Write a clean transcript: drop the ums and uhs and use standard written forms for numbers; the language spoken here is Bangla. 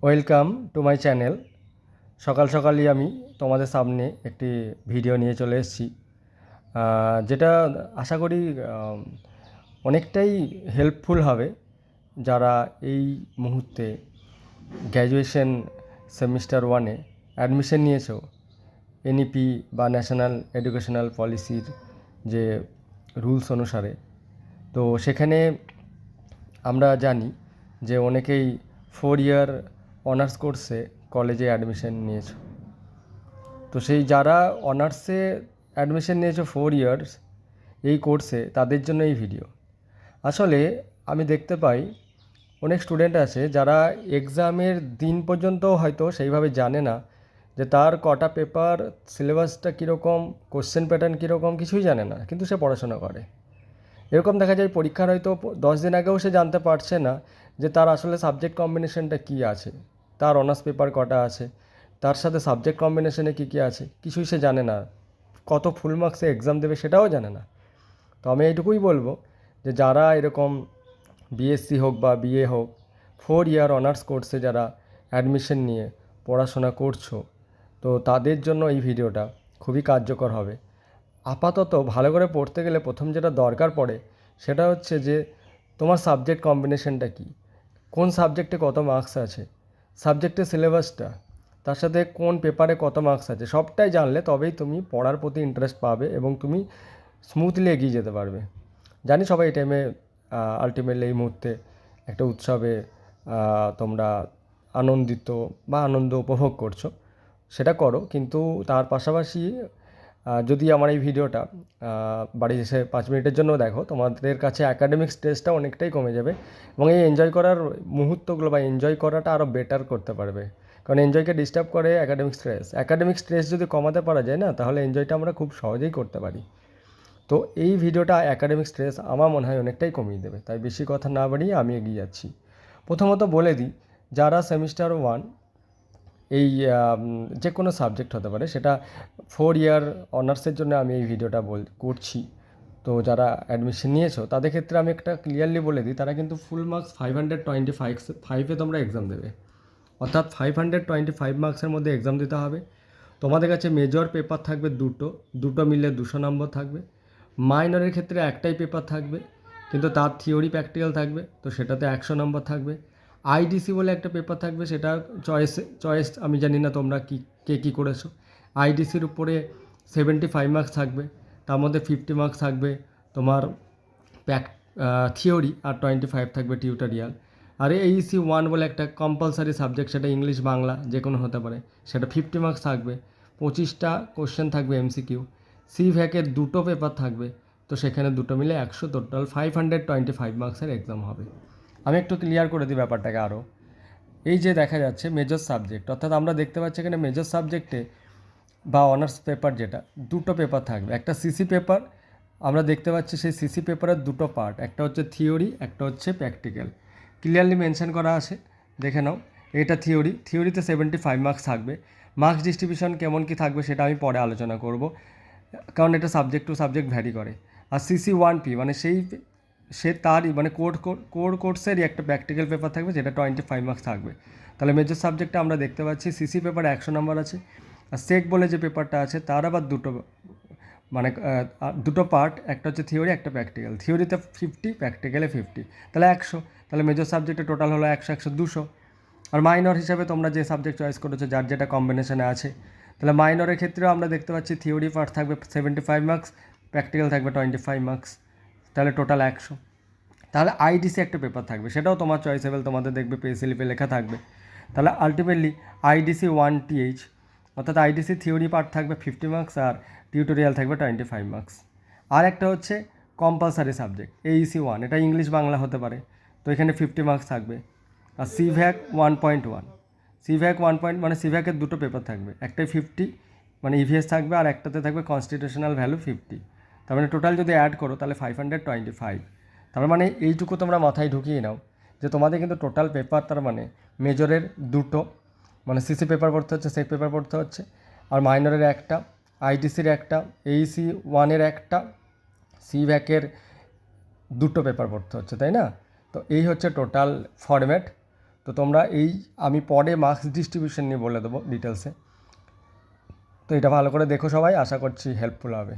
Welcome to my channel. সকাল সকালই আমি তোমাদের সামনে একটি ভিডিও নিয়ে চলে এসেছি, যেটা আশা করি অনেকটাই হেল্পফুল হবে যারা এই মুহূর্তে গ্র্যাজুয়েশন সেমিস্টার ওয়ানে অ্যাডমিশন নিয়েছো এনইপি বা ন্যাশনাল এডুকেশনাল পলিসির যে রুলস অনুসারে। তো সেখানে আমরা জানি যে অনেকেই 4 ইয়ার অনার্স কোর্সে কলেজে অ্যাডমিশন নিয়েছো। তো সেই যারা অনার্সে অ্যাডমিশন নিয়েছো 4 ইয়ার্স এই কোর্সে, তাদের জন্য এই ভিডিও। আসলে আমি দেখতে পাই অনেক স্টুডেন্ট আছে যারা এক্সামের দিন পর্যন্ত হয়তো সেইভাবে জানে না যে তার কটা পেপার, সিলেবাসটা কীরকম, কোশ্চেন প্যাটার্ন কীরকম, কিছুই জানে না, কিন্তু সে পড়াশোনা করে। এরকম দেখা যায় পরীক্ষার হয়তো 10 দিন আগেও সে জানতে পারছে না যে তার আসলে সাবজেক্ট কম্বিনেশনটা কী আছে, তার অনার্স পেপার কটা আছে, তার সাথে সাবজেক্ট কম্বিনেশনে কী কী আছে, কিছুই সে জানে না। কত ফুল মার্কসে এক্সাম দেবে সেটাও জানে না। তো আমি এইটুকুই বলবো যে যারা এরকম বিএসসি হোক বা বিএ হোক 4 ইয়ার অনার্স কোর্সে যারা অ্যাডমিশন নিয়ে পড়াশোনা করছো, তো তাদের জন্য এই ভিডিওটা খুবই কার্যকর হবে। আপাতত ভালো করে পড়তে গেলে প্রথম যেটা দরকার পড়ে সেটা হচ্ছে যে তোমার সাবজেক্ট কম্বিনেশনটা কী, কোন সাবজেক্টে কত মার্কস আছে, সাবজেক্টের সিলেবাসটা, তার সাথে কোন পেপারে কত মার্কস আছে, সবটাই জানলে তবেই তুমি পড়ার প্রতি ইন্টারেস্ট পাবে এবং তুমি স্মুথলি এগিয়ে যেতে পারবে। জানি সবাই এই টাইমে আলটিমেটলি এই মুহূর্তে একটা উৎসবে তোমরা আনন্দিত বা আনন্দ উপভোগ করছো, সেটা করো, কিন্তু তার পাশাপাশি যদি আমার এই ভিডিওটা বাড়ি এসে 5 মিনিটের জন্য দেখো, তোমাদের কাছে অ্যাকাডেমিক স্ট্রেসটা অনেকটাই কমে যাবে এবং এই এনজয় করার মুহূর্তগুলো বা এনজয় করাটা আরও বেটার করতে পারবে। কারণ এনজয়কে ডিস্টার্ব করে অ্যাকাডেমিক স্ট্রেস যদি কমাতে পারা যায় না, তাহলে এনজয়টা আমরা খুব সহজেই করতে পারি। তো এই ভিডিওটা অ্যাকাডেমিক স্ট্রেস আমার মনে হয় অনেকটাই কমিয়ে দেবে, তাই বেশি কথা না বাড়িয়ে আমি এগিয়ে যাচ্ছি। প্রথমত বলে দিই, যারা সেমিস্টার ওয়ান এই যে কোনো সাবজেক্ট হতে পারে, সেটা 4 ইয়ার অনার্সের জন্য আমি এই ভিডিওটা করছি। তো যারা অ্যাডমিশন নিয়েছো তাদের ক্ষেত্রে আমি একটা ক্লিয়ারলি বলে দিই, তারা কিন্তু ফুল মার্কস 525 তোমরা এক্সাম দেবে, অর্থাৎ 525 মার্কসের মধ্যে এক্সাম দিতে হবে। তোমাদের কাছে মেজর পেপার থাকবে দুটো, দুটো মিলে 200 নম্বর থাকবে। মাইনরের ক্ষেত্রে একটাই পেপার থাকবে, কিন্তু তার থিওরি প্র্যাকটিক্যাল থাকবে, তো সেটাতে 100 নম্বর থাকবে। আইডিসি বলে একটা পেপার থাকবে, সেটা চয়েস আমি জানি না তোমরা কে কী করেছো। আইডিসির উপরে 75 মার্কস থাকবে, তার মধ্যে 50 মার্কস থাকবে তোমার থিওরি আর 25 থাকবে টিউটোরিয়াল। আর এইসি ওয়ান বলে একটা কম্পালসারি সাবজেক্ট, সেটা ইংলিশ বাংলা যে কোনো হতে পারে, সেটা 50 মার্কস থাকবে, 25টা কোশ্চেন থাকবে এমসিকিউ। সি ভ্যাকের দুটো পেপার থাকবে, তো সেখানে দুটো মিলে 100, টোটাল 525 মার্কসের এক্সাম হবে। আমি একটু ক্লিয়ার করে দিই ব্যাপারটাকে আরও। এই যে দেখা যাচ্ছে মেজর সাবজেক্ট, অর্থাৎ আমরা দেখতে পাচ্ছি এখানে মেজর সাবজেক্টে বা অনার্স পেপার যেটা, দুটো পেপার থাকবে, একটা সিসি পেপার। আমরা দেখতে পাচ্ছি সেই সিসি পেপারের দুটো পার্ট, একটা হচ্ছে থিওরি, একটা হচ্ছে প্র্যাকটিক্যাল। ক্লিয়ারলি মেনশন করা আছে, দেখে নাও। এটা থিওরিতে 75 মার্কস থাকবে। মার্কস ডিস্ট্রিবিউশন কেমন কী থাকবে সেটা আমি পরে আলোচনা করব, কারণ এটা সাবজেক্ট টু সাবজেক্ট ভ্যারি করে। আর সিসি 1P মানে সে তারই মানে কোর কোর্সেরই একটা প্র্যাকটিক্যাল পেপার থাকবে, যেটা 25 মার্কস থাকবে। তাহলে মেজর সাবজেক্টে আমরা দেখতে পাচ্ছি সিসি পেপারে 100 নম্বর আছে, আর সেক বলে যে পেপারটা আছে তার আবার মানে দুটো পার্ট, একটা হচ্ছে থিওরি, একটা প্র্যাকটিক্যাল। থিওরিতে 50, প্র্যাকটিক্যালে 50, তাহলে 100। তাহলে মেজর সাবজেক্টে টোটাল হলো 100, 100, 200। আর মাইনর হিসাবে তোমরা যে সাবজেক্ট চয়েস করেছো, যার যেটা কম্বিনেশনে আছে, তাহলে মাইনরের ক্ষেত্রেও আমরা দেখতে পাচ্ছি থিওরি পার্ট থাকবে 75 মার্কস, প্র্যাকটিক্যাল থাকবে 25 মার্কস, তাহলে টোটাল 100। তাহলে আইডিসি একটা পেপার থাকবে, সেটাও তোমার চয়েসেবল, তোমাদের দেখবে পে স্লিপে লেখা থাকবে। তাহলে আলটিমেটলি আইডিসি 1TH, অর্থাৎ আইডিসি থিওরি পার্ট থাকবে 50 মার্কস আর টিউটোরিয়াল থাকবে 25 মার্কস। আর একটা হচ্ছে কম্পালসারি সাবজেক্ট এইসি ওয়ান, এটা ইংলিশ বাংলা হতে পারে, তো এখানে 50 মার্কস থাকবে। আর সিভ্যাক 1.1, সিভ্যাক 1 মানে সিভ্যাকের দুটো পেপার থাকবে, একটাই 50 মানে ইভিএস থাকবে, আর একটাতে থাকবে কনস্টিটিউশনাল ভ্যালু 50। তার মানে টোটাল যদি অ্যাড করো তাহলে 525। তার মানে এইটুকু তোমরা মাথায় ঢুকিয়ে নাও যে তোমাদের কিন্তু টোটাল পেপার, তার মানে মেজরের দুটো মানে সিসি পেপার পড়তে হচ্ছে, সেক পেপার পড়তে হচ্ছে, আর মাইনরের একটা, আইটিসির একটা, এইসি ওয়ানের একটা, সি ভ্যাকের দুটো পেপার পড়তে হচ্ছে, তাই না? তো এই হচ্ছে টোটাল ফরম্যাট। তো তো তোমরা আমি পরে মার্কস ডিস্ট্রিবিউশন নিয়ে বলে দেবো ডিটেলসে। তো এটা ভালো করে দেখো সবাই, আশা করছি হেল্পফুল হবে।